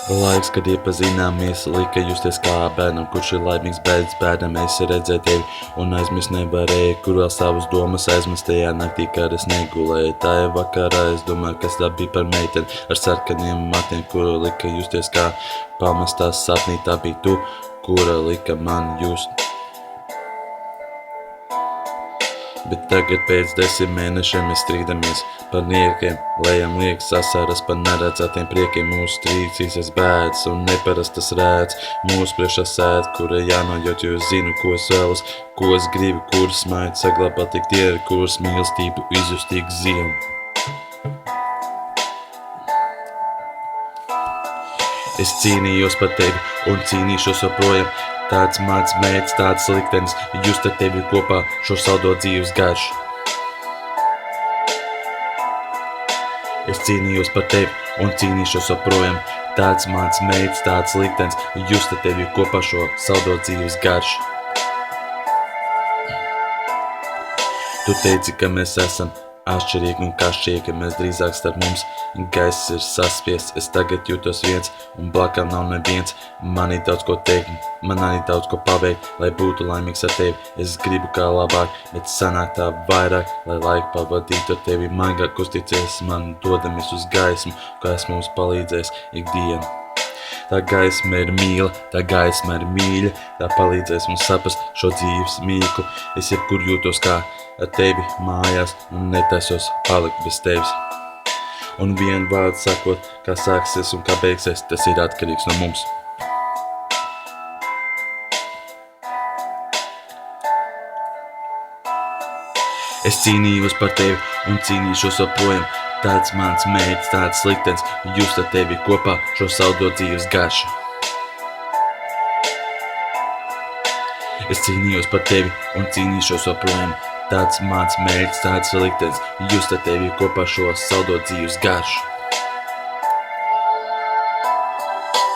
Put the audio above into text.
Laiks, kad iepazināmies, lika justies kā bērnam, kurš ir laimīgs bez bērnam. Es redzēju tevi un aizmirst nevarēju, kur vēl savas domas aizmirst tajā naktī, kad es negulēju. Tajā vakarā es domāju, kas tā bija par meiteni ar sarkaniem matiem, kura lika justies kā pamestās sapnī. Tā bija tu, kura lika man just. Bet tagad pēc 10 mēnešiem mēs strīdamies par niekiem, lejam liekas asaras par neredzētiem priekiem. Mūsu strīcīsies bēdas un neparastas rēds, mūsu priekšā sēd, kura jānojūt, jo es zinu, ko es vēlos, ko es gribu, kuras smaidu saglabāt tik tie, kuras mīlestību izjust tik ziemu. Es cīnījos par tevi un cīnīšos joprojām. Tāds mans mērķis, tāds liktenis, just ar tevi kopā šo saldo dzīves garšu. Es cīnījos par tevi un cīnīšos joprojām. Tāds mans mērķis, tāds liktenis, just ar tevi kopā šo saldo dzīves garšu. Tu teici, ka mēs esam atšķirīgi un kā šķiet, ka mēs drīzāk starp mums gaiss ir saspiests. Es tagad jūtos viens un blakām nav neviens. Man ir daudz ko teikt, man arī daudz ko paveikt, lai būtu laimīgs ar tevi. Es gribu kā labāk, bet sanāk tā vairāk, lai laiku pavadītu ar tevi. Maigāk uzticies man, dodamies uz gaismu, kas mums palīdzēs ikdienu. Tā gaisma ir mīla, tā gaisma ir mīļa, tā palīdzēs mums saprast šo dzīves mīklu. Es jebkur jūtos kā ar tevi mājās un netaisos palikt bez tevis. Un vienu vārdu sakot, kā sāksies un kā beigsies, tas ir atkarīgs no mums. Es cīnījos par tevi un cīnīšos joprojām. Tāds mans mērķis, tāds liktenis, just ar tevi kopā šo saldo dzīves garšu. Es cīnījos par tevi un cīnīšos joprojām. Tāds mans mērķis, tāds liktenis, just ar tevi kopā šo saldo dzīves garšu.